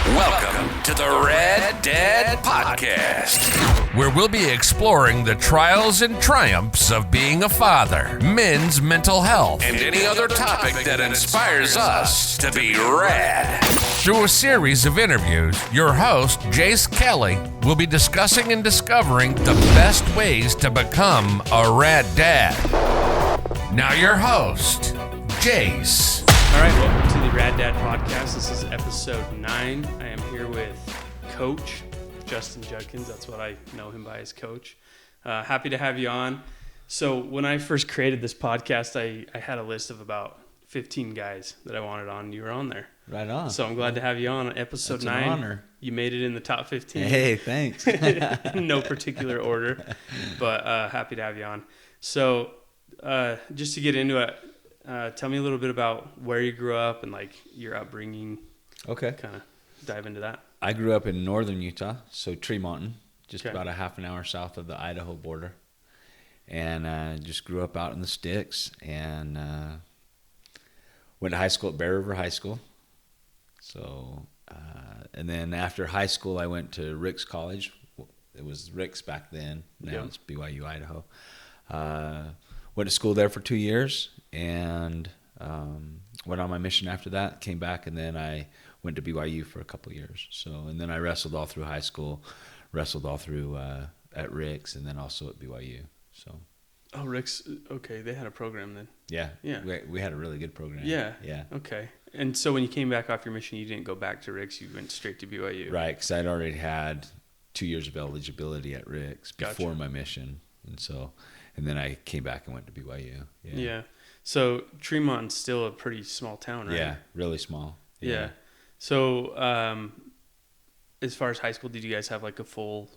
Welcome to the Red Dad Podcast, where we'll be exploring the trials and triumphs of being a father, men's mental health, and any other topic that inspires us to be rad. Through a series of interviews, your host, Jace Kelly, will be discussing and discovering the best ways to become a rad dad. Now your host, Jace. All right, welcome to the Rad Dad Podcast. This is episode 9. I am here with Coach Justin Judkins. That's what I know him by as Coach. Happy to have you on. So when I first created this podcast, I had a list of about 15 guys that I wanted on. You were on there. Right on. So I'm glad to have you on episode 9. An honor. You made it in the top 15. Hey, thanks. In no particular order, but happy to have you on. So just to get into it, tell me a little bit about where you grew up and like your upbringing. Okay. Kind of dive into that. I grew up in northern Utah, so Tree Mountain, just Okay. about a half an hour south of the Idaho border. And just grew up out in the sticks and went to high school at Bear River High School. So, and then after high school, I went to Ricks College. It was Ricks back then. Now Yep. It's BYU Idaho. Went to school there for 2 years and went on my mission after that. Came back and then I went to BYU for a couple of years. So, and then I wrestled all through high school, wrestled all through at Ricks, and then also at BYU. So. Oh, Rick's, okay, they had a program then. Yeah. Yeah. We had a really good program. Yeah. Yeah. Okay. And so when you came back off your mission, you didn't go back to Rick's, you went straight to BYU. Right, because I'd already had 2 years of eligibility at Ricks before Gotcha. my mission, and then I came back and went to BYU. Yeah. So Tremont's still a pretty small town, right? Yeah, really small. Yeah. So as far as high school, did you guys have like a full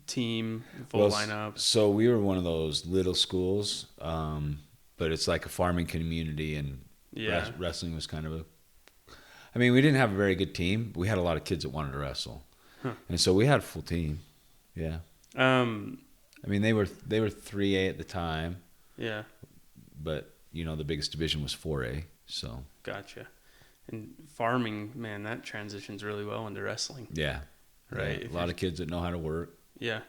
team, full lineup? So we were one of those little schools, but it's like a farming community, and Yeah. wrestling was kind of I mean, we didn't have a very good team. But we had a lot of kids that wanted to wrestle, and so we had a full team. Yeah. I mean, they were 3A at the time. Yeah. But, the biggest division was 4A, so. Gotcha. And farming, man, that transitions really well into wrestling. Yeah. Right. Yeah, a lot of kids that know how to work, Yeah.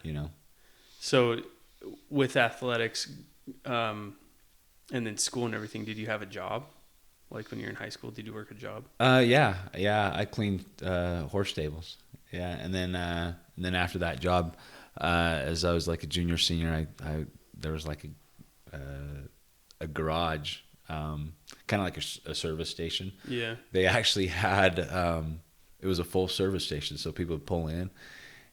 So, with athletics and then school and everything, did you have a job? Like when you're in high school, did you work a job? Yeah, I cleaned horse stables. Yeah, and then after that job, as I was like a junior, senior, I there was like a garage, kind of like a service station. Yeah. They actually had it was a full service station, so people would pull in,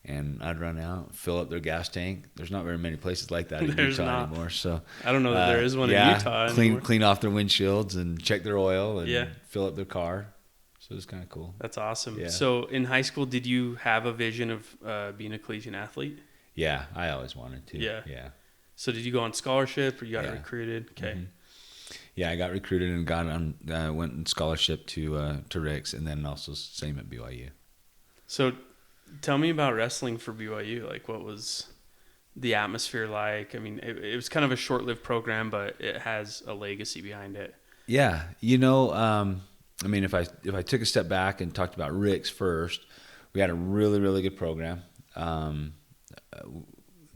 and I'd run out, fill up their gas tank. There's not very many places like that in There's Utah not. anymore. So I don't know that there is one in Utah anymore. clean off their windshields and check their oil and Yeah. fill up their car. So it's kind of cool. That's awesome. Yeah. So in high school, did you have a vision of being a collegiate athlete? Yeah, I always wanted to. Yeah. Yeah. So did you go on scholarship or you got Yeah. recruited? Okay. Mhm. Yeah, I got recruited and went on scholarship to Ricks, and then also same at BYU. So tell me about wrestling for BYU. Like, what was the atmosphere like? I mean, it was kind of a short-lived program, but it has a legacy behind it. Yeah, I mean, if I took a step back and talked about Ricks first, we had a really, really good program.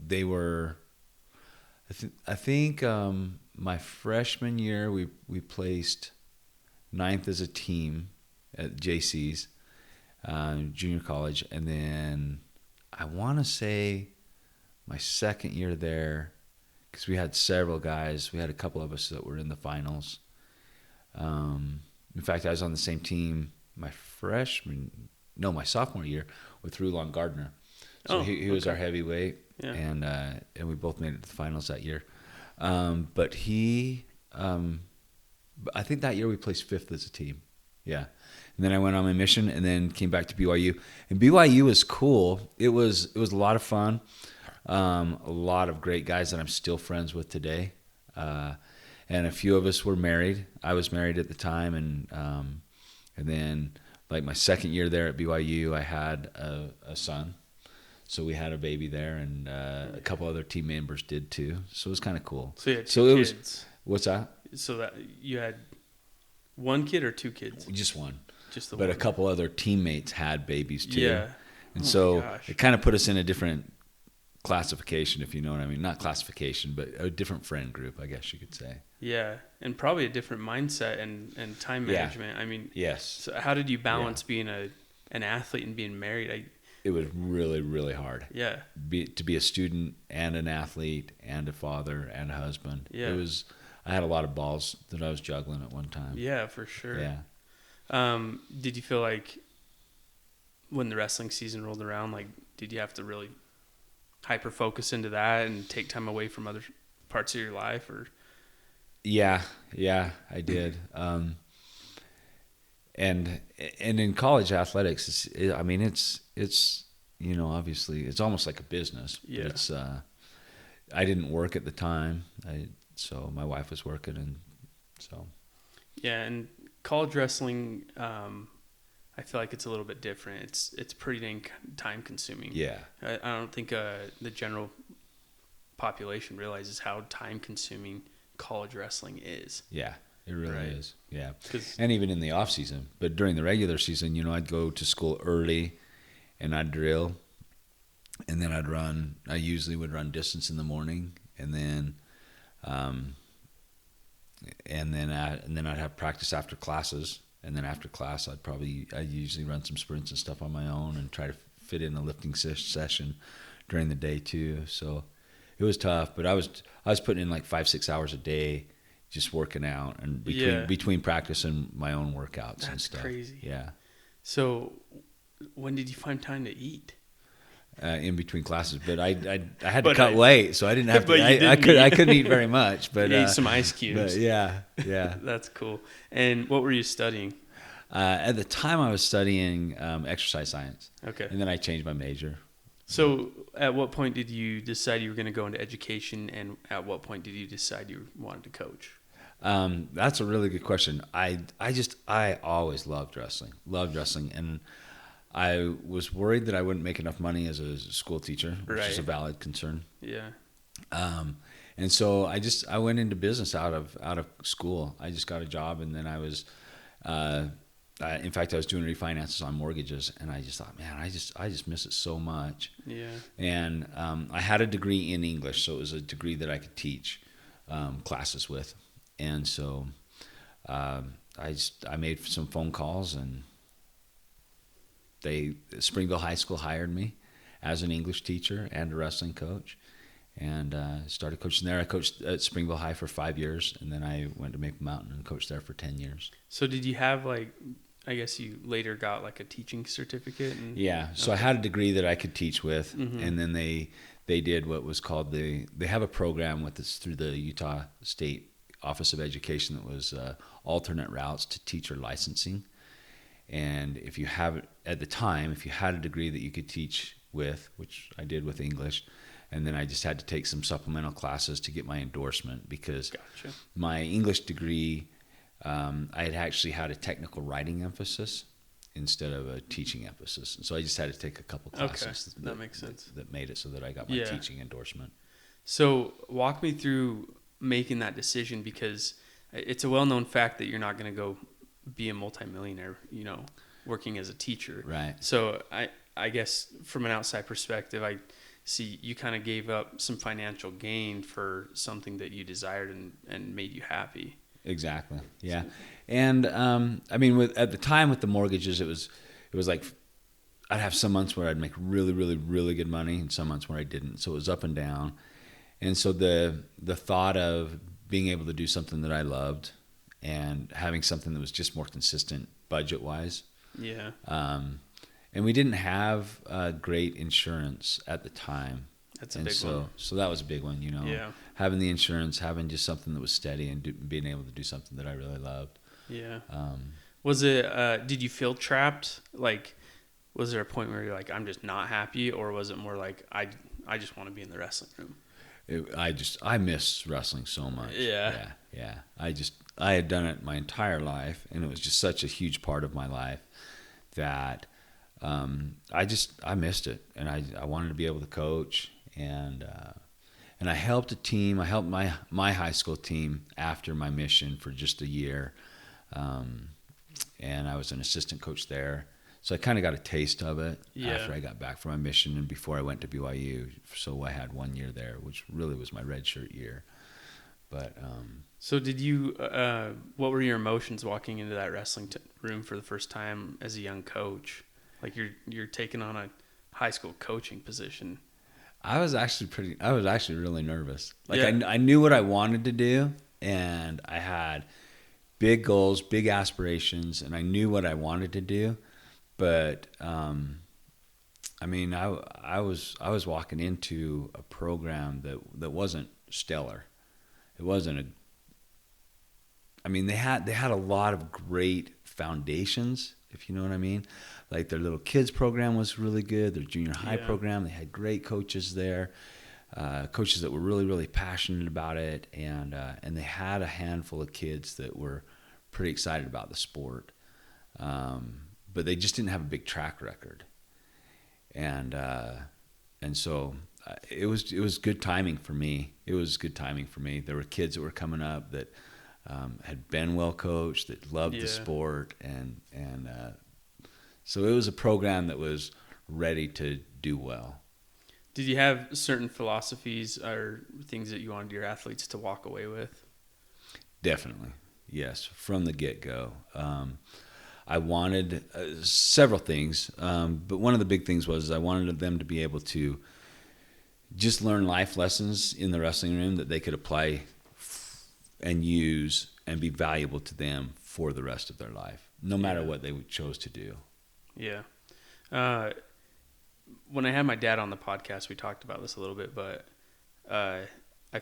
They were, I think my freshman year we placed 9th as a team at JC's junior college, and then I want to say my second year there, because we had several guys. We had a couple of us that were in the finals. In fact, I was on the same team my sophomore year with Rulon Gardner. So he was our heavyweight, Yeah. and we both made it to the finals that year. But I think that year we placed 5th as a team. Yeah. And then I went on my mission and then came back to BYU. And BYU was cool. It was a lot of fun. A lot of great guys that I'm still friends with today. And a few of us were married. I was married at the time, and then like my second year there at BYU, I had a son. So we had a baby there, and a couple other team members did too. So it was kind of cool. So you had two kids. What's that? So that you had one kid or two kids? Just one. Just the but one. a couple other teammates had babies too. Yeah. And Oh so my gosh. it kind of put us in a different classification, if you know what I mean. Not classification, but a different friend group, I guess you could say. Yeah, and probably a different mindset and time Yeah. management. I mean, Yes. so how did you balance being an athlete and being married? It was really, really hard. Yeah. To be a student and an athlete and a father and a husband. Yeah. I had a lot of balls that I was juggling at one time. Yeah, for sure. Yeah. Did you feel like when the wrestling season rolled around, like, did you have to really hyper focus into that and take time away from other parts of your life, or? Yeah, I did. And in college athletics, it's obviously it's almost like a business. Yeah. But it's I didn't work at the time, so my wife was working, and so. Yeah, and college wrestling, I feel like it's a little bit different. It's pretty dang time consuming. Yeah. I don't think the general population realizes how time consuming college wrestling is. Yeah, it really Right. is. Yeah. 'Cause- And even in the off season, but during the regular season, I'd go to school early and I'd drill, and then I usually would run distance in the morning, and then I'd have practice after classes, and then after class I'd usually run some sprints and stuff on my own and try to fit in a lifting session during the day too. So it was tough, but I was putting in like 5-6 hours a day just working out, and between practice and my own workouts and That's stuff. crazy. Yeah. So when did you find time to eat? In between classes, but I had to But cut weight, so I didn't have to. But you I didn't couldn't eat very much, but You ate some ice cubes. But yeah. That's cool. And what were you studying? At the time, I was studying exercise science, Okay. and then I changed my major. So at what point did you decide you were going to go into education, and at what point did you decide you wanted to coach? That's a really good question. I always loved wrestling, and I was worried that I wouldn't make enough money as a school teacher, which is a valid concern. Yeah. And so I went into business out of school. I just got a job, and then I was, in fact, I was doing refinances on mortgages, and I just thought, man, I just miss it so much. Yeah. And I had a degree in English, so it was a degree that I could teach classes with. And so I made some phone calls, and Springville High School hired me as an English teacher and a wrestling coach, and started coaching there. I coached at Springville High for 5 years, and then I went to Maple Mountain and coached there for 10 years. So did you have I guess you later got a teaching certificate? Yeah, so I had a degree that I could teach with, Mm-hmm. and then they did what was called they have a program with this through the Utah State Office of Education that was alternate routes to teacher licensing. And if you had a degree that you could teach with, which I did with English, and then I just had to take some supplemental classes to get my endorsement, because Gotcha. my English degree, I had actually had a technical writing emphasis instead of a teaching emphasis. And so I just had to take a couple classes that makes sense. that made it so that I got my Yeah. teaching endorsement. So walk me through making that decision, because it's a well-known fact that you're not going to go be a multimillionaire, working as a teacher. Right. So I guess from an outside perspective, I see you kind of gave up some financial gain for something that you desired and made you happy. Exactly. Yeah. And at the time with the mortgages, it was like I'd have some months where I'd make really, really, really good money, and some months where I didn't. So it was up and down. And so the thought of being able to do something that I loved and having something that was just more consistent budget-wise. Yeah. And we didn't have great insurance at the time. That's a big one. So that was a big one, Yeah. Having the insurance, having just something that was steady, and being able to do something that I really loved. Yeah. Was it, did you feel trapped? Was there a point where you're like, I'm just not happy? Or was it more like, I just want to be in the wrestling room? I miss wrestling so much. Yeah. Yeah. I had done it my entire life, and it was just such a huge part of my life that I missed it, and I wanted to be able to coach, and I helped a team. I helped my high school team after my mission for just a year, and I was an assistant coach there. So I kind of got a taste of it Yeah. after I got back from my mission and before I went to BYU. So I had 1 year there, which really was my redshirt year. But So did you? What were your emotions walking into that wrestling room for the first time as a young coach? Like you're taking on a high school coaching position. I was actually really nervous. Like Yeah. I knew what I wanted to do, and I had big goals, big aspirations, and I knew what I wanted to do. But I mean, I was walking into a program that wasn't stellar. It wasn't a. I mean, they had a lot of great foundations, if you know what I mean. Like their little kids program was really good. Their junior high Yeah. program, they had great coaches there, coaches that were really, really passionate about it, and they had a handful of kids that were pretty excited about the sport, but they just didn't have a big track record, and so it was good timing for me. It was good timing for me. There were kids that were coming up that had been well coached, that loved Yeah. the sport, and so it was a program that was ready to do well. Did you have certain philosophies or things that you wanted your athletes to walk away with? Definitely, yes, from the get-go. I wanted several things, but one of the big things was I wanted them to be able to just learn life lessons in the wrestling room that they could apply and use and be valuable to them for the rest of their life, no matter what they chose to do. Yeah. When I had my dad on the podcast, we talked about this a little bit, but I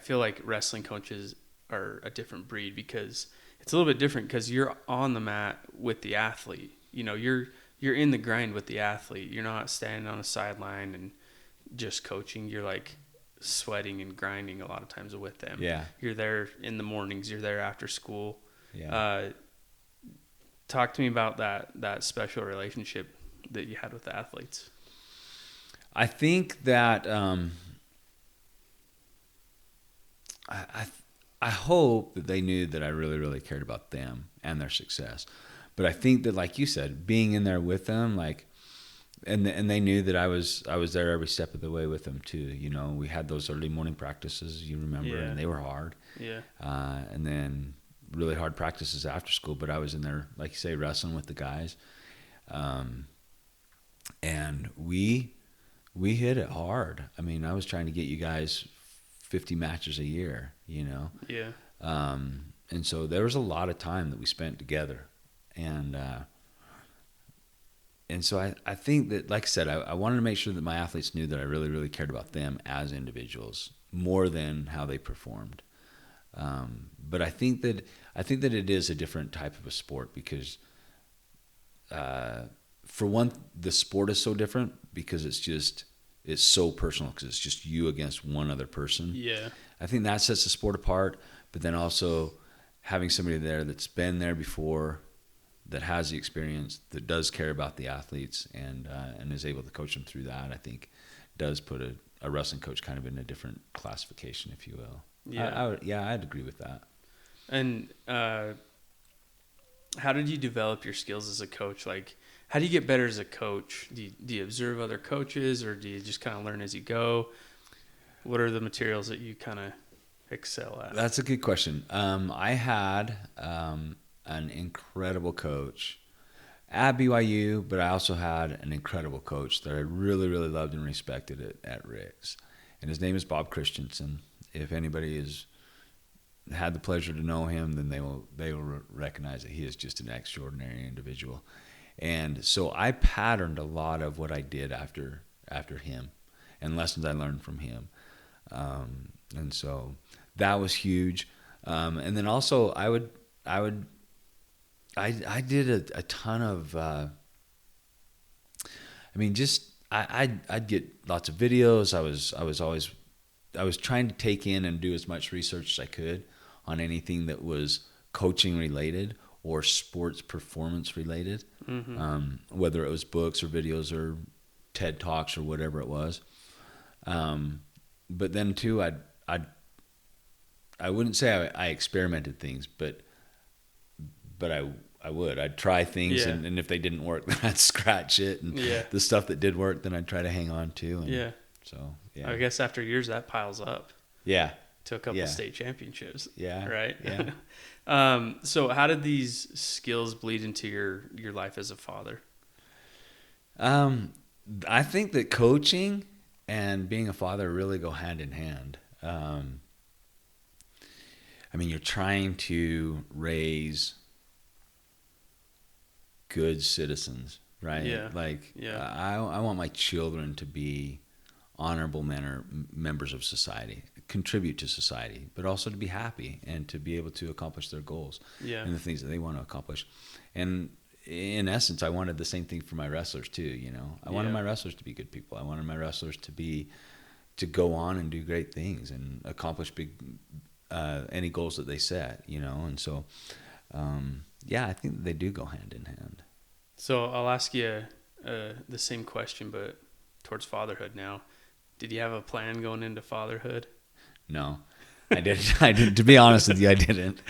feel like wrestling coaches are a different breed because it's a little bit different because you're on the mat with the athlete. You know, you're in the grind with the athlete. You're not standing on a sideline and just coaching. You're like sweating and grinding a lot of times with them. Yeah. You're there in the mornings. You're there after school. Yeah. Talk to me about that special relationship that you had with the athletes. I think that I hope that they knew that I really, really cared about them and their success. But I think that, like you said, being in there with them, like, and they knew that I was there every step of the way with them too. You know, we had those early morning practices, you remember, Yeah. and they were hard. Yeah. And then really hard practices after school. But I was in there, like you say, wrestling with the guys, and we hit it hard. I mean, I was trying to get you guys 50 matches a year, you know? Yeah. And so there was a lot of time that we spent together. And so I think that, like I said, I wanted to make sure that my athletes knew that I really, really cared about them as individuals more than how they performed. But I think that it is a different type of a sport because, for one, the sport is so different because it's so personal because it's just you against one other person. Yeah. I think that sets the sport apart, but then also having somebody there that's been there before, that has the experience, that does care about the athletes and is able to coach them through that, I think does put a wrestling coach kind of in a different classification, if you will. Yeah. I'd agree with that. And how did you develop your skills as a coach? Like, how do you get better as a coach? Do you observe other coaches, or do you just kind of learn as you go? What are the materials that you kind of excel at? That's a good question. I had an incredible coach at BYU, but I also had an incredible coach that I really, really loved and respected at Rick's. And his name is Bob Christensen. If anybody has had the pleasure to know him, then they will recognize that he is just an extraordinary individual. And so I patterned a lot of what I did after him and lessons I learned from him. And so that was huge. And then also I did a ton of, I'd get lots of videos. I was trying to take in and do as much research as I could on anything that was coaching related or sports performance related, whether it was books or videos or TED Talks or whatever it was. But then too, I wouldn't say I experimented things, but I I would. I'd try things, Yeah. and if they didn't work, then I'd scratch it. And Yeah. the stuff that did work, then I'd try to hang on to. And Yeah. So, yeah. I guess after years that piles up Yeah. to a couple Yeah. state championships. Yeah. Right. Yeah. So how did these skills bleed into your life as a father? I think that coaching and being a father really go hand in hand. I mean, you're trying to raise good citizens, right? Yeah. Like, Yeah. I want my children to be honorable members of society, contribute to society, but also to be happy and to be able to accomplish their goals Yeah. and the things that they want to accomplish. And in essence, I wanted the same thing for my wrestlers too. You know, I wanted Yeah. my wrestlers to be good people. I wanted my wrestlers to go on and do great things and accomplish any goals that they set. You know, and so yeah, I think they do go hand in hand. So I'll ask you the same question, but towards fatherhood now. Did you have a plan going into fatherhood? No, I didn't. I didn't. To be honest with you, I didn't.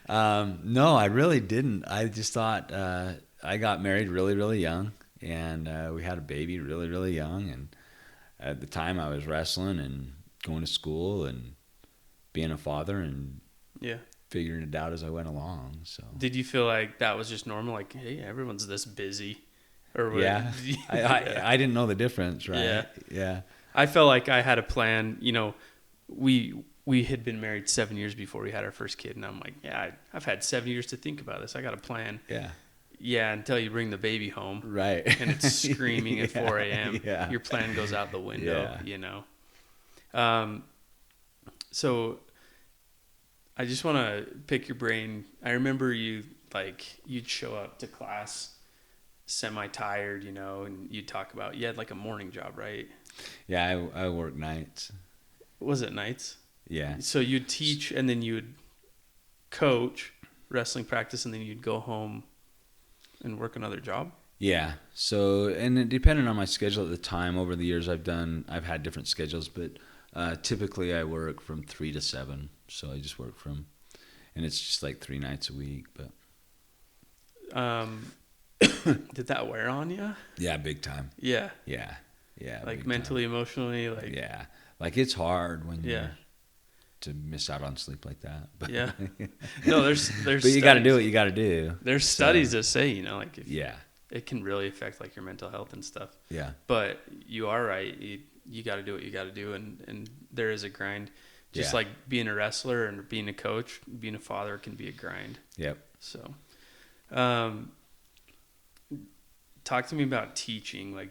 No, I really didn't. I just thought I got married really, really young, and we had a baby really, really young. And at the time, I was wrestling and going to school and being a father and Yeah. figuring it out as I went along. So Did you feel like that was just normal? Like, hey, everyone's this busy, or what? yeah, I didn't know the difference, right? Yeah. Yeah. I felt like I had a plan. You know, we had been married 7 years before we had our first kid, and I'm like, yeah, I've had 7 years to think about this. I got a plan. Yeah. Yeah, until you bring the baby home, Right. and it's screaming at 4 a.m. Yeah. Your plan goes out the window. Yeah. You know. So I just want to pick your brain. I remember you'd show up to class semi-tired, you know, and you'd talk about, you had like a morning job, right? Yeah, I work nights. Was it nights? Yeah. So you'd teach, and then you'd coach wrestling practice, and then you'd go home and work another job? Yeah. So, and it depended on my schedule at the time. Over the years, I've had different schedules, but typically I work from 3 to 7. So I just work and it's just like 3 nights a week. But did that wear on you? yeah, big time. Yeah. Yeah. Yeah. Like big mentally, time. emotionally, like Yeah. Like it's hard when Yeah. to miss out on sleep like that. But Yeah. No, there's but you got to do what you got to do. There's studies that say, you know, like if Yeah. it can really affect like your mental health and stuff. Yeah. But you are right. You got to do what you got to do, and there is a grind. Just Yeah. like being a wrestler and being a coach, being a father can be a grind. Yep. So, talk to me about teaching. Like,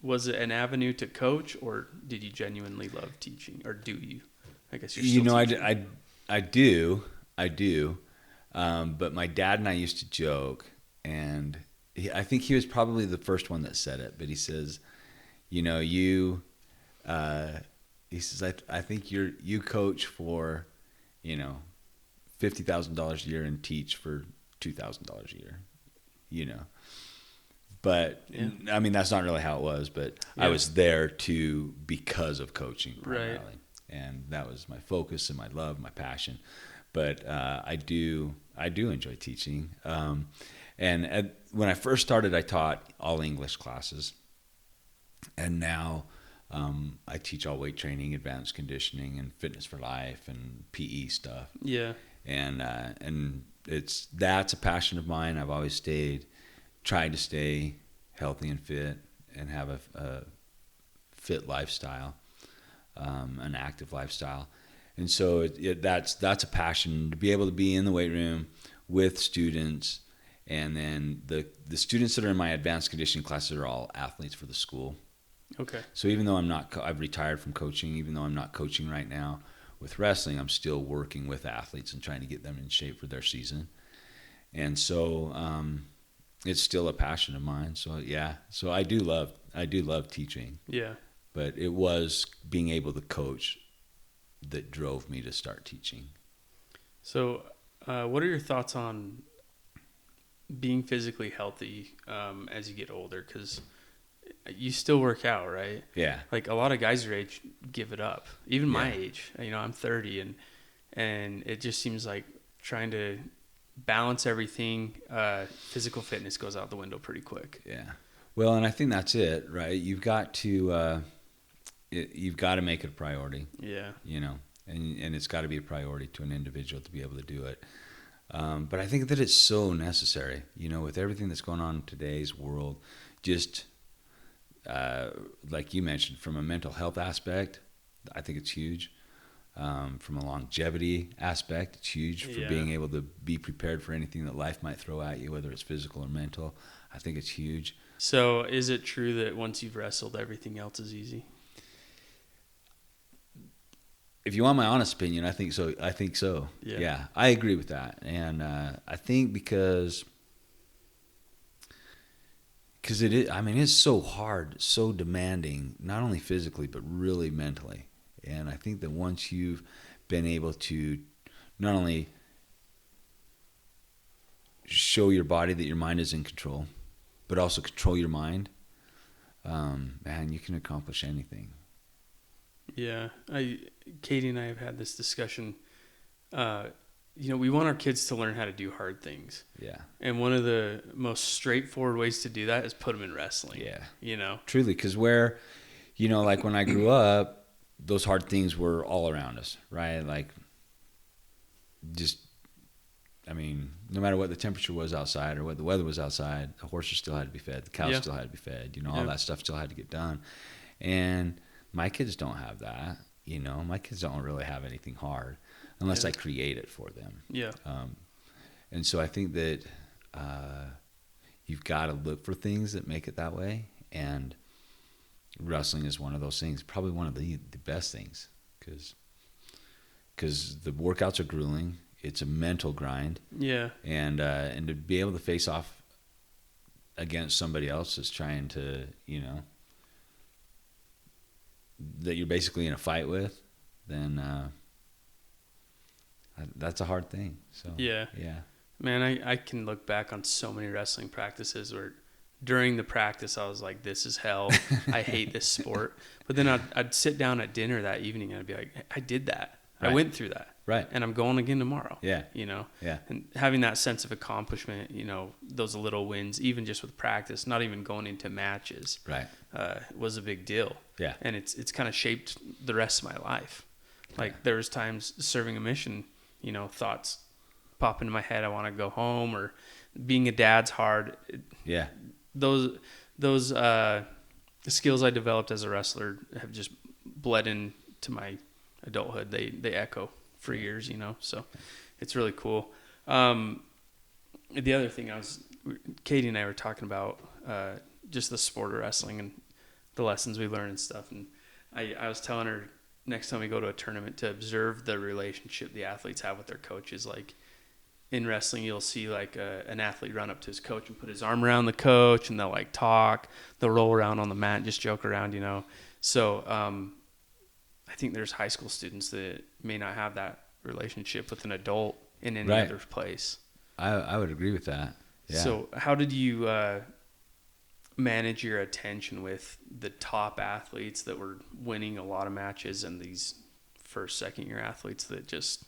was it an avenue to coach, or did you genuinely love teaching, or do you? I guess you're still You know, teaching. I do. But my dad and I used to joke, and I think he was probably the first one that said it. But he says, you know, he says, I think you coach for, you know, $50,000 a year and teach for $2,000 a year, you know. But Yeah. I mean, that's not really how it was. But Yeah. I was there because of coaching primarily. Right. And that was my focus and my love, my passion. But I do enjoy teaching. And when I first started, I taught all English classes, and now I teach all weight training, advanced conditioning, and fitness for life, and PE stuff. Yeah. And that's a passion of mine. I've always tried to stay healthy and fit, and have a fit lifestyle. An active lifestyle, and so that's a passion to be able to be in the weight room with students, and then the students that are in my advanced conditioning classes are all athletes for the school. Okay. So even though I've retired from coaching, even though I'm not coaching right now with wrestling, I'm still working with athletes and trying to get them in shape for their season, and so it's still a passion of mine. So yeah, so I do love teaching. Yeah. But it was being able to coach that drove me to start teaching. So, what are your thoughts on being physically healthy as you get older? Because you still work out, right? Yeah. Like a lot of guys your age give it up. Even my Yeah. age, you know, I'm 30, and it just seems like trying to balance everything, physical fitness goes out the window pretty quick. Yeah. Well, and I think that's it, right? You've got to make it a priority. Yeah. You know, and it's got to be a priority to an individual to be able to do it. But I think that it's so necessary, you know, with everything that's going on in today's world, just like you mentioned, from a mental health aspect, I think it's huge. From a longevity aspect, it's huge for being able to be prepared for anything that life might throw at you, whether it's physical or mental. I think it's huge. So is it true that once you've wrestled, everything else is easy? If you want my honest opinion, I think so. Yeah, I agree with that. And I think because it is, I mean, it's so hard, so demanding, not only physically, but really mentally. And I think that once you've been able to not only show your body that your mind is in control, but also control your mind, man, you can accomplish anything. Yeah. Katie and I have had this discussion. You know, we want our kids to learn how to do hard things. Yeah. And one of the most straightforward ways to do that is put them in wrestling. Yeah. You know? Truly, because where, you know, like when I grew up, those hard things were all around us, right? Like, just, I mean, no matter what the temperature was outside or what the weather was outside, the horses still had to be fed, the cows still had to be fed, you know, all that stuff still had to get done. And my kids don't have that, you know. My kids don't really have anything hard unless I create it for them. Yeah. And so I think that you've got to look for things that make it that way, and wrestling is one of those things, probably one of the best things, because the workouts are grueling. It's a mental grind. Yeah. And to be able to face off against somebody else that's trying to, you know, that you're basically in a fight with, then that's a hard thing. So yeah. Man, I can look back on so many wrestling practices where during the practice I was like, this is hell. I hate this sport. But then I'd sit down at dinner that evening and I'd be like, I did that. Right. I went through that. Right. And I'm going again tomorrow. Yeah. You know? Yeah. And having that sense of accomplishment, you know, those little wins, even just with practice, not even going into matches, right, was a big deal. Yeah. And it's kind of shaped the rest of my life. Like there was times serving a mission, you know, thoughts pop into my head. I want to go home, or being a dad's hard. Yeah. Those skills I developed as a wrestler have just bled into my adulthood. They echo for years, you know, so it's really cool. The other thing Katie and I were talking about, just the sport of wrestling and the lessons we learn and stuff. And I was telling her next time we go to a tournament to observe the relationship the athletes have with their coaches. Like in wrestling, you'll see like an athlete run up to his coach and put his arm around the coach, and they'll like talk, they'll roll around on the mat, just joke around, you know? So, I think there's high school students that may not have that relationship with an adult in any other place. I would agree with that. Yeah. So how did you manage your attention with the top athletes that were winning a lot of matches and these first, second year athletes that just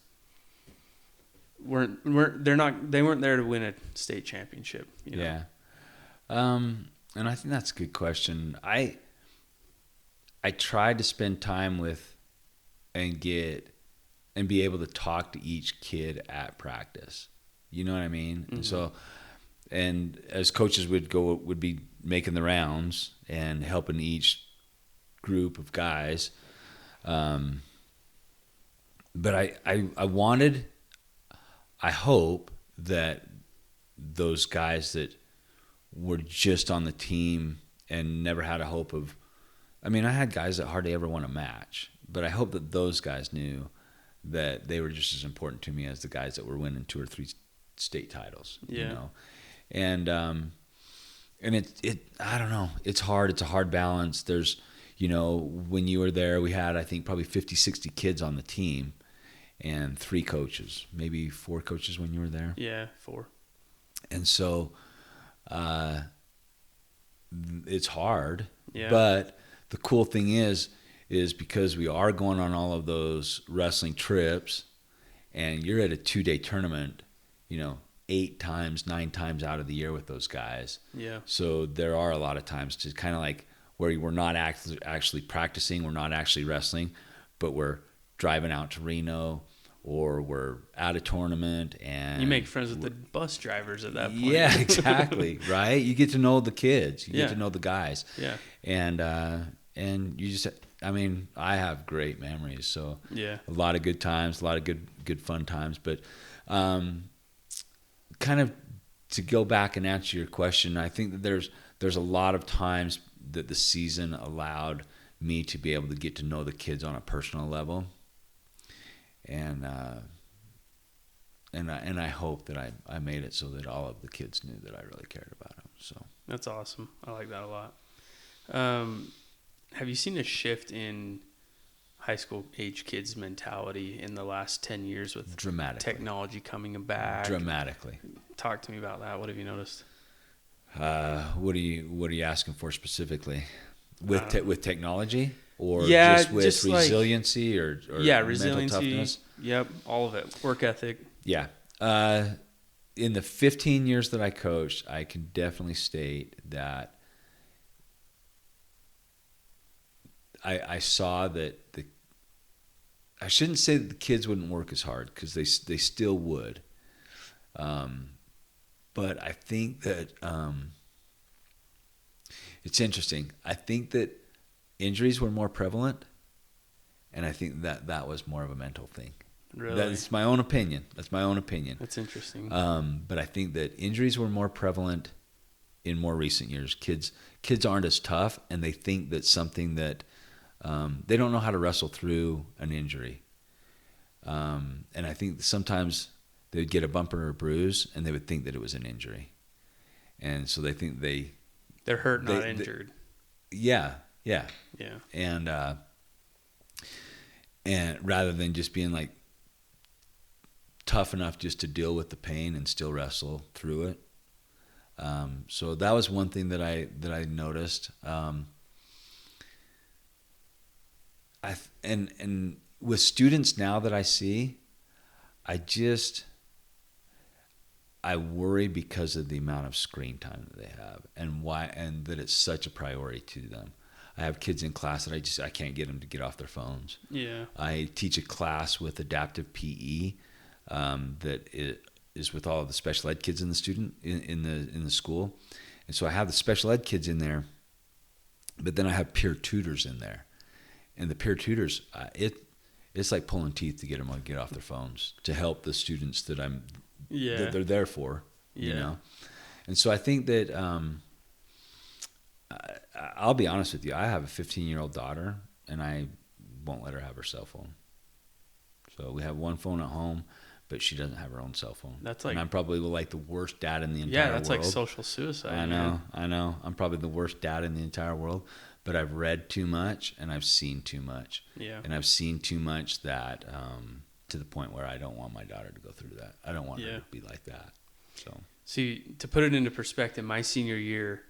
weren't there to win a state championship? You know? Yeah. And I think that's a good question. I tried to spend time with and be able to talk to each kid at practice. You know what I mean? Mm-hmm. And so, and as coaches would be making the rounds and helping each group of guys. But I hope that those guys that were just on the team and never had a hope of, I mean, I had guys that hardly ever won a match, but I hope that those guys knew that they were just as important to me as the guys that were winning 2 or 3 state titles. Yeah. You know, and it I don't know. It's hard. It's a hard balance. There's, you know, when you were there, we had I think probably 50, 60 kids on the team, and 3 coaches, maybe 4 coaches when you were there. Yeah, 4. And so, it's hard. Yeah. But the cool thing is because we are going on all of those wrestling trips, and you're at a 2-day tournament, you know, 8 times, 9 times out of the year with those guys. Yeah. So there are a lot of times to kind of like where we're not actually practicing, we're not actually wrestling, but we're driving out to Reno, or we're at a tournament, and you make friends with the bus drivers at that point. Yeah, exactly. Right. You get to know the kids. You get to know the guys. Yeah. And you just, I mean, I have great memories. So yeah, a lot of good times, a lot of good fun times. But kind of to go back and answer your question, I think that there's a lot of times that the season allowed me to be able to get to know the kids on a personal level. And I hope that I made it so that all of the kids knew that I really cared about them. So that's awesome. I like that a lot. Have you seen a shift in high school age kids' mentality in the last 10 years with technology coming back? Dramatically. Talk to me about that. What have you noticed? What are you asking for specifically? With technology? Or just with resiliency or resiliency, mental toughness? Yep, all of it. Work ethic. Yeah. In the 15 years that I coached, I can definitely state that I saw that I shouldn't say that the kids wouldn't work as hard, because they still would. But I think that it's interesting. I think that injuries were more prevalent, and I think that was more of a mental thing. Really? That's my own opinion. That's interesting. But I think that injuries were more prevalent in more recent years. Kids aren't as tough, and they think that something that they don't know how to wrestle through an injury. And I think sometimes they would get a bump or a bruise, and they would think that it was an injury, and so they think they're hurt, not injured. Yeah. And rather than just being like tough enough just to deal with the pain and still wrestle through it. So that was one thing that I noticed. And with students now that I see, I worry because of the amount of screen time that they have, and that it's such a priority to them. I have kids in class that I can't get them to get off their phones. Yeah. I teach a class with adaptive PE that is with all of the special ed kids in the school, and so I have the special ed kids in there, but then I have peer tutors in there, and the peer tutors it's like pulling teeth to get them to get off their phones to help the students that they're there for, you know. And so I think that I'll be honest with you. I have a 15-year-old daughter, and I won't let her have her cell phone. So we have one phone at home, but she doesn't have her own cell phone. And I'm probably like the worst dad in the entire world. Yeah, that's like social suicide. I know. I'm probably the worst dad in the entire world, but I've read too much and I've seen too much. Yeah. And I've seen too much that to the point where I don't want my daughter to go through that. I don't want her to be like that. So see, to put it into perspective, my senior year,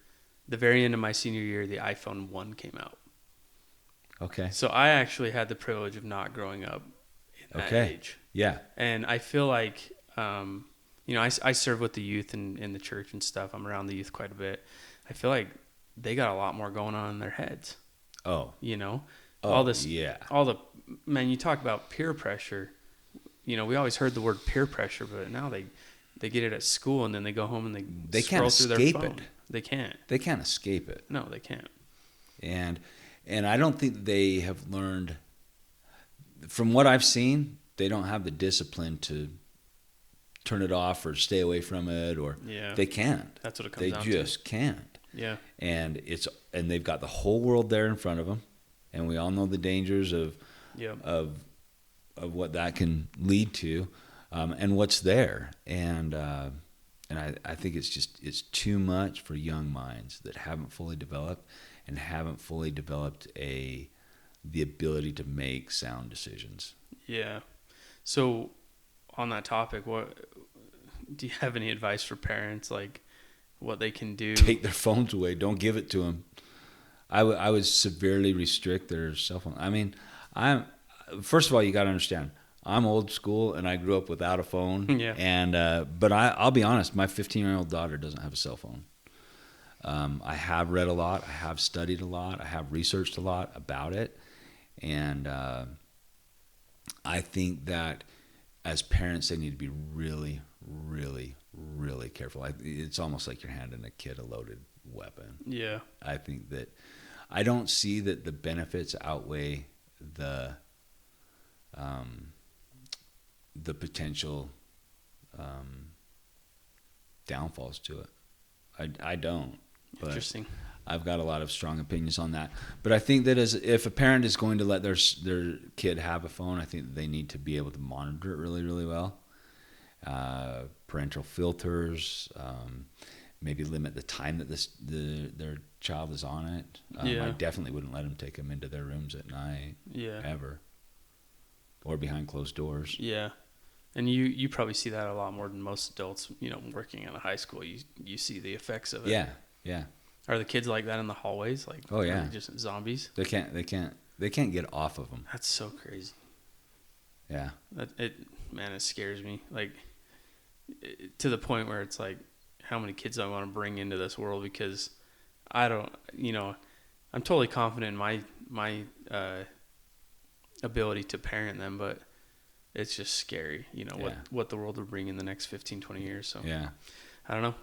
the very end of my senior year, the iPhone 1 came out. Okay. So I actually had the privilege of not growing up in that age. Yeah. And I feel like, I serve with the youth in the church and stuff. I'm around the youth quite a bit. I feel like they got a lot more going on in their heads. Oh. All the, man, you talk about peer pressure. We always heard the word peer pressure, but now they get it at school, and then they go home and they scroll through their phone. They can't escape it. They can't. They can't escape it. No, they can't. And I don't think they have learned, from what I've seen, they don't have the discipline to turn it off or stay away from it, or they can't. That's what it comes down to. They just can't. Yeah. And they've got the whole world there in front of them, and we all know the dangers of what that can lead to, and what's there. And I think it's too much for young minds that haven't fully developed and haven't fully developed the ability to make sound decisions. Yeah. So on that topic, what do you have any advice for parents, like what they can do? Take their phones away. Don't give it to them. I would severely restrict their cell phone. I mean, first of all, you got to understand, I'm old school, and I grew up without a phone. Yeah. And but I'll be honest, my 15-year-old daughter doesn't have a cell phone. I have read a lot. I have studied a lot. I have researched a lot about it. And I think that as parents, they need to be really, really, really careful. It's almost like you're handing a kid a loaded weapon. Yeah. I think that I don't see that the benefits outweigh the potential downfalls to it. I don't. But Interesting. I've got a lot of strong opinions on that. But I think that if a parent is going to let their kid have a phone, I think that they need to be able to monitor it really, really well. Parental filters, maybe limit the time that their child is on it. Yeah. I definitely wouldn't let them take them into their rooms at night, ever, or behind closed doors. Yeah. And you probably see that a lot more than most adults, working in a high school. You see the effects of it. Yeah, yeah. Are the kids like that in the hallways? Like, oh yeah, just zombies? They can't get off of them. That's so crazy. Yeah. It scares me. Like, to the point where it's like, how many kids do I want to bring into this world? Because I don't, I'm totally confident in my ability to parent them, but it's just scary, what the world will bring in the next 15, 20 years. So yeah, I don't know,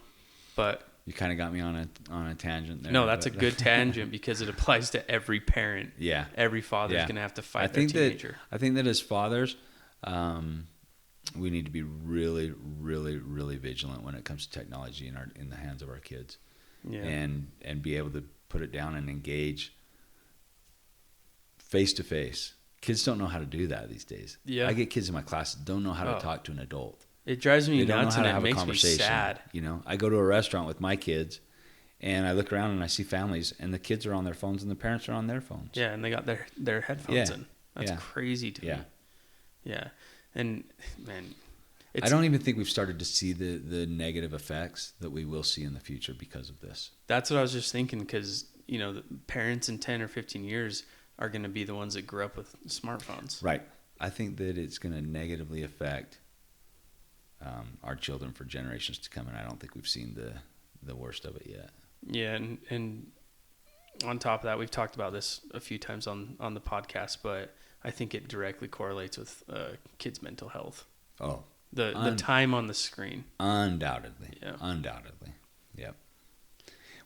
but you kind of got me on a tangent there. No, that's a good tangent because it applies to every parent. Yeah. Every father's going to have to fight their teenager. I think that as fathers, we need to be really, really, really vigilant when it comes to technology in the hands of our kids. Yeah. And be able to put it down and engage face to face. Kids don't know how to do that these days. Yeah. I get kids in my class that don't know how to talk to an adult. It drives me They don't nuts know how and to it have a makes me sad. I go to a restaurant with my kids, and I look around and I see families, and the kids are on their phones and the parents are on their phones. Yeah, and they got their headphones in. That's crazy to me. Yeah. And, man, I don't even think we've started to see the negative effects that we will see in the future because of this. That's what I was just thinking, because, the parents in 10 or 15 years are going to be the ones that grew up with smartphones. Right. I think that it's going to negatively affect our children for generations to come, and I don't think we've seen the worst of it yet. Yeah, and on top of that, we've talked about this a few times on the podcast, but I think it directly correlates with kids' mental health. Oh. The time on the screen. Undoubtedly. Yeah. Undoubtedly. Yep.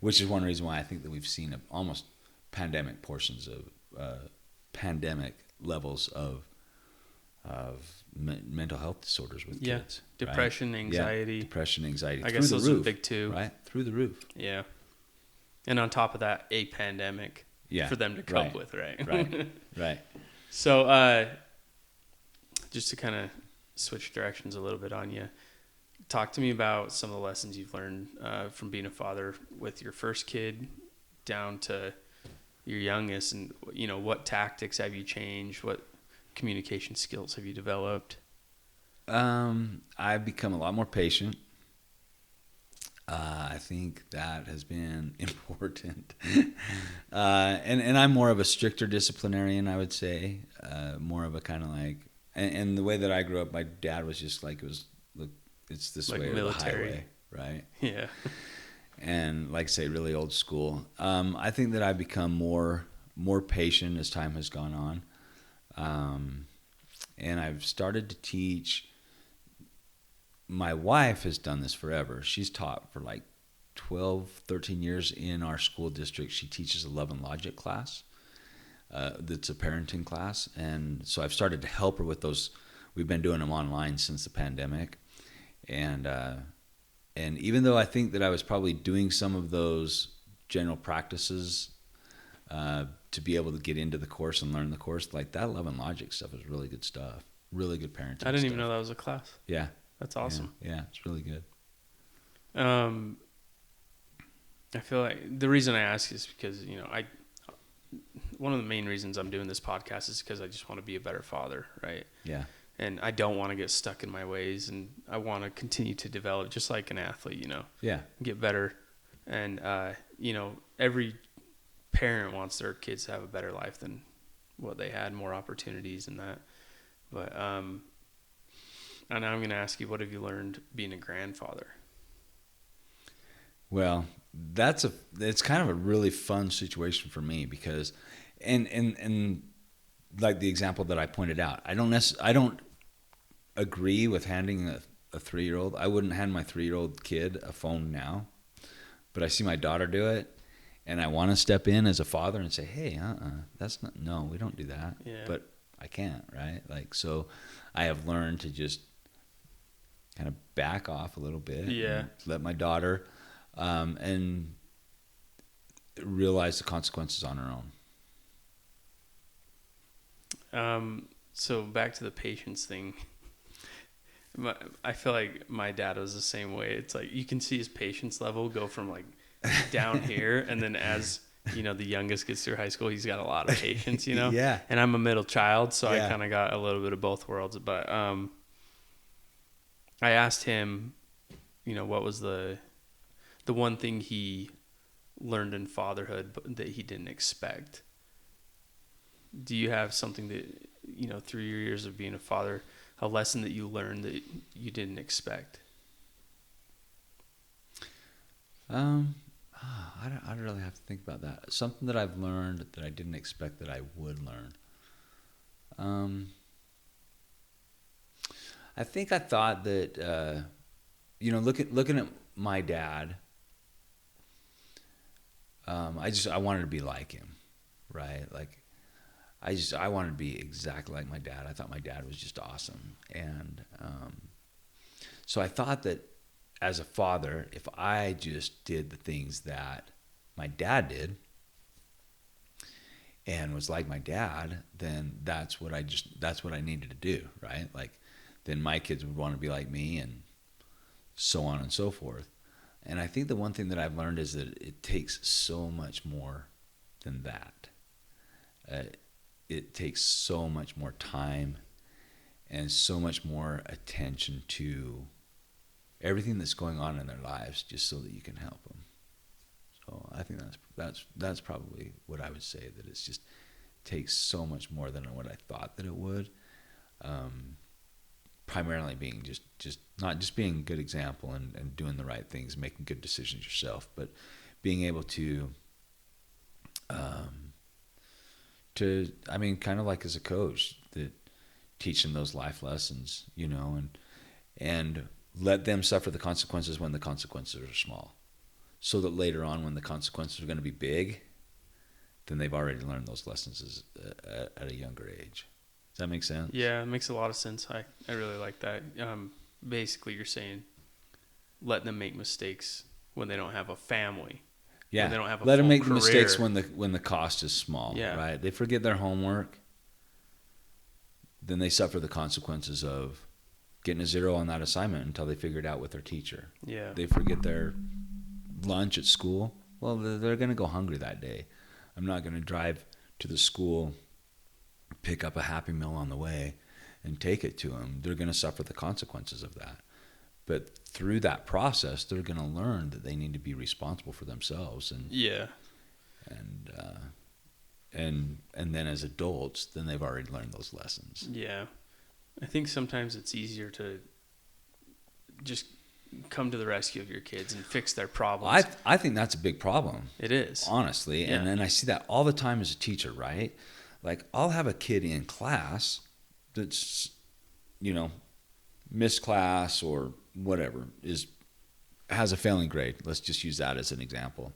Which is one reason why I think that we've seen almost pandemic portions of pandemic levels of mental health disorders with kids. Depression, right? anxiety. Yeah. Depression, anxiety. I guess those are big too. Right? Through the roof. Yeah. And on top of that, a pandemic for them to cope with, right? Right. So just to kind of switch directions a little bit on you, talk to me about some of the lessons you've learned from being a father with your first kid down to your youngest, and what tactics have you changed? What communication skills have you developed? I've become a lot more patient. I think that has been important. And I'm more of a stricter disciplinarian, I would say. More of a kind of like, and the way that I grew up, my dad was just like, it's this like way or military. the highway, right? Yeah. And like I say, really old school. I think that I've become more patient as time has gone on. And I've started to teach. My wife has done this forever. She's taught for like 12, 13 years in our school district. She teaches a love and logic class. That's a parenting class. And so I've started to help her with those. We've been doing them online since the pandemic. And even though I think that I was probably doing some of those general practices to be able to get into the course and learn the course, like that love and logic stuff is really good stuff. Really good parenting I didn't even know that was a class. Yeah. That's awesome. Yeah, it's really good. I feel like the reason I ask is because, one of the main reasons I'm doing this podcast is because I just want to be a better father, right? Yeah. And I don't want to get stuck in my ways, and I want to continue to develop just like an athlete, Yeah. get better. And, every parent wants their kids to have a better life than what they had, more opportunities and that. But and now I'm going to ask you, what have you learned being a grandfather? Well, it's kind of a really fun situation for me because, and like the example that I pointed out, I don't agree with handing a 3-year-old. I wouldn't hand my 3-year-old kid a phone now, but I see my daughter do it, and I want to step in as a father and say, hey, that's not, no, we don't do that. Yeah. But I can't, right? Like, so I have learned to just kind of back off a little bit. Yeah. And let my daughter, and realize the consequences on her own. So back to the patience thing. I feel like my dad was the same way. It's like you can see his patience level go from like down here, and then as the youngest gets through high school, he's got a lot of patience, Yeah. And I'm a middle child, so Yeah. I kind of got a little bit of both worlds. But I asked him, what was the one thing he learned in fatherhood that he didn't expect. Do you have something that, through your years of being a father, a lesson that you learned that you didn't expect? I'd really have to think about that. Something that I've learned that I didn't expect that I would learn. I think I thought that, looking at my dad, I wanted to be like him, right? Like, I wanted to be exactly like my dad. I thought my dad was just awesome. And so I thought that as a father, if I just did the things that my dad did and was like my dad, then that's what I needed to do, right? Like, then my kids would want to be like me, and so on and so forth. And I think the one thing that I've learned is that it takes so much more than that. It takes so much more time and so much more attention to everything that's going on in their lives, just so that you can help them. So I think that's probably what I would say, that it's just takes so much more than what I thought that it would. Primarily being just not just being a good example and doing the right things, making good decisions yourself, but being able to kind of like as a coach, that teach them those life lessons, and let them suffer the consequences when the consequences are small, so that later on, when the consequences are going to be big, then they've already learned those lessons at a younger age. Does that make sense? Yeah, it makes a lot of sense. I really like that. Basically, you're saying let them make mistakes when they don't have a family. Yeah, when they don't have a let them full make career. mistakes when the cost is small. Yeah. Right? They forget their homework, then they suffer the consequences of getting a 0 on that assignment until they figure it out with their teacher. Yeah. They forget their lunch at school. Well, they're going to go hungry that day. I'm not going to drive to the school, pick up a Happy Meal on the way, and take it to them. They're going to suffer the consequences of that. But through that process, they're going to learn that they need to be responsible for themselves. And Yeah. And then as adults, then they've already learned those lessons. Yeah. I think sometimes it's easier to just come to the rescue of your kids and fix their problems. I think that's a big problem. It is. Honestly. Yeah. And then I see that all the time as a teacher, right? Like, I'll have a kid in class that's, missed class or whatever, has a failing grade. Let's just use that as an example.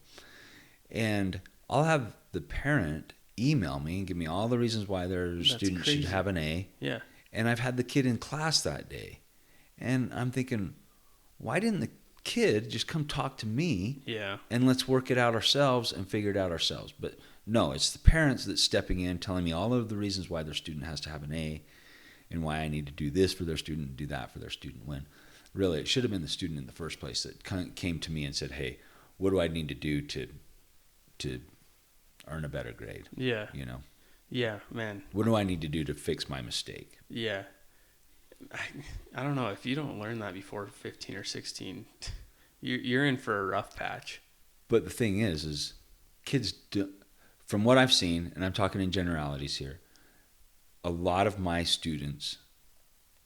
And I'll have the parent email me and give me all the reasons why their student should have an A. Yeah. And I've had the kid in class that day. And I'm thinking, why didn't the kid just come talk to me? Yeah. And let's work it out ourselves and figure it out ourselves. But no, it's the parents that's stepping in, telling me all of the reasons why their student has to have an A and why I need to do this for their student and do that for their student, when really it should have been the student in the first place that came to me and said, hey, what do I need to do to earn a better grade? Yeah. Yeah, man. What do I need to do to fix my mistake? Yeah. I don't know. If you don't learn that before 15 or 16, you're in for a rough patch. But the thing is kids do, from what I've seen, and I'm talking in generalities here, a lot of my students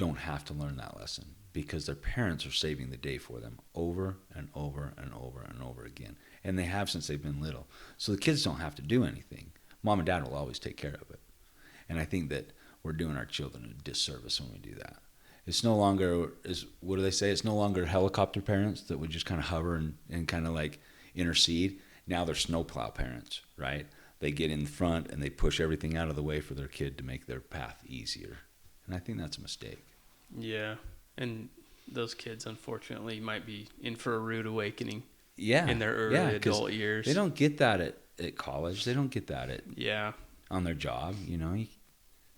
don't have to learn that lesson because their parents are saving the day for them over and over and over and over again. And they have since they've been little. So the kids don't have to do anything. Mom and dad will always take care of it. And I think that we're doing our children a disservice when we do that. It's no longer, what do they say? It's no longer helicopter parents that would just kind of hover and kind of like intercede. Now they're snowplow parents, right? They get in front and they push everything out of the way for their kid to make their path easier. And I think that's a mistake. Yeah. And those kids, unfortunately, might be in for a rude awakening in their early adult years. They don't get that at college. They don't get that on their job, you know.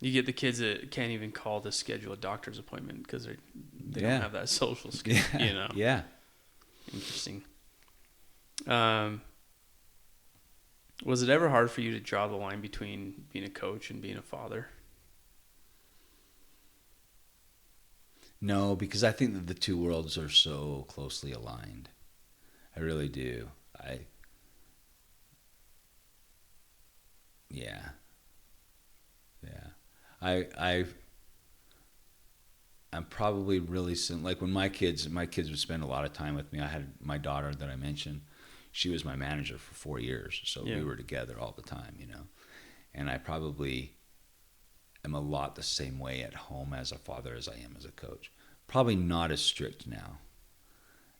You get the kids that can't even call to schedule a doctor's appointment because they don't have that social skill, you know. Yeah. Interesting. Was it ever hard for you to draw the line between being a coach and being a father? No, because I think that the two worlds are so closely aligned. I really do. I'm probably really like when my kids would spend a lot of time with me. I had my daughter that I mentioned. She was my manager for 4 years, so we were together all the time, you know. And I probably am a lot the same way at home as a father as I am as a coach. Probably not as strict now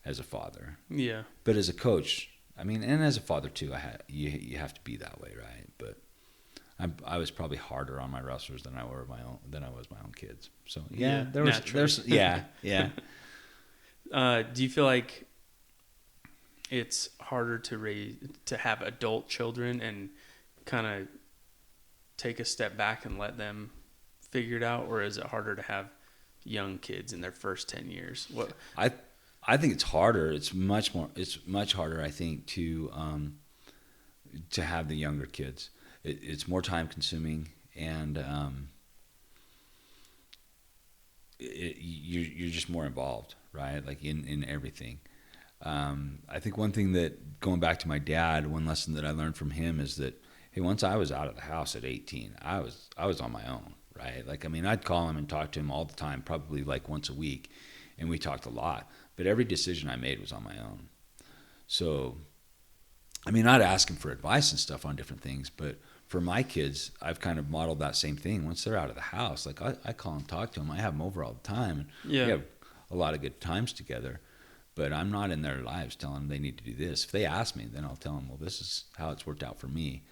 as a father. Yeah. But as a coach, I mean, and as a father too, you have to be that way, right? But I was probably harder on my wrestlers than I was my own kids. So there's do you feel like it's harder to have adult children and kind of take a step back and let them figure it out, or is it harder to have young kids in their first 10 years? What I think it's harder. It's much harder, I think, to have the younger kids. It's more time consuming, and you're just more involved, right? Like in everything. I think one thing that, going back to my dad, one lesson that I learned from him is that, hey, once I was out of the house at 18, I was on my own, right? Like, I mean, I'd call him and talk to him all the time, probably like once a week, and we talked a lot. But every decision I made was on my own. So, I mean, I'd ask him for advice and stuff on different things, but for my kids, I've kind of modeled that same thing. Once they're out of the house, like I call and talk to them. I have them over all the time, and we have a lot of good times together. But I'm not in their lives telling them they need to do this. If they ask me, then I'll tell them, well, this is how it's worked out for me.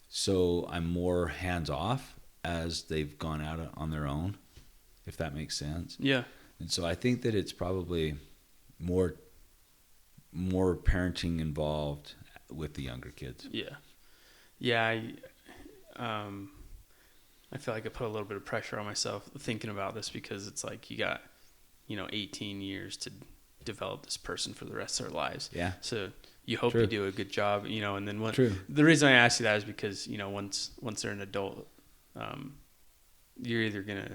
So I'm more hands off as they've gone out on their own, if that makes sense. Yeah. And so I think that it's probably more parenting involved with the younger kids. Yeah. Yeah. I feel like I put a little bit of pressure on myself thinking about this, because it's like you got, 18 years to develop this person for the rest of their lives. Yeah. So you hope you do a good job, and then the reason I ask you that is because, once they're an adult, you're either going to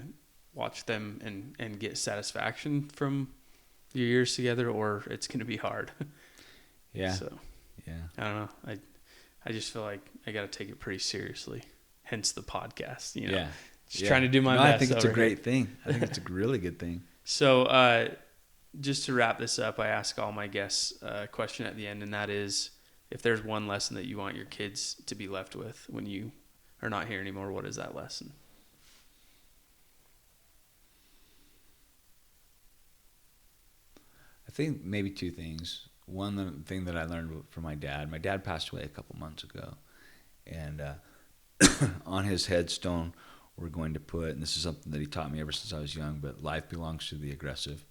watch them and get satisfaction from your years together, or it's going to be hard. Yeah. So, yeah. I don't know. I just feel like I got to take it pretty seriously. Hence the podcast, Yeah. Just trying to do my best. I think it's a great thing. I think it's a really good thing. So, just to wrap this up, I ask all my guests a question at the end, and that is, if there's one lesson that you want your kids to be left with when you are not here anymore, what is that lesson? I think maybe two things. One, the thing that I learned from my dad passed away a couple months ago, and on his headstone we're going to put, and this is something that he taught me ever since I was young, but life belongs to the aggressive.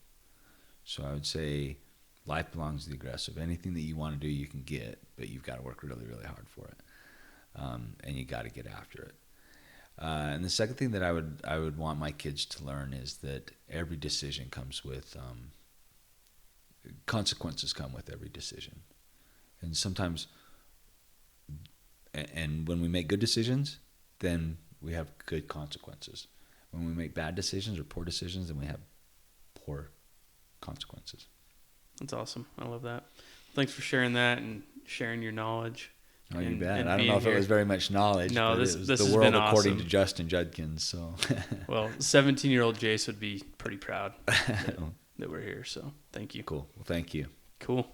So I would say life belongs to the aggressive. Anything that you want to do, you can get, but you've got to work really, really hard for it, and you got to get after it. And the second thing that I would want my kids to learn is that every decision comes with consequences. Come with every decision, and sometimes, and when we make good decisions, then we have good consequences. When we make bad decisions or poor decisions, then we have poor consequences. That's awesome. I love that. Thanks for sharing that and sharing your knowledge. Oh, you and- bet. and I don't know being if it here. was very much knowledge. No, but this- it was this the has world been according awesome. to Justin Judkins. So, Well, 17-year-old Jace would be pretty proud that we're here. So thank you. cool. Well, thank you. Cool.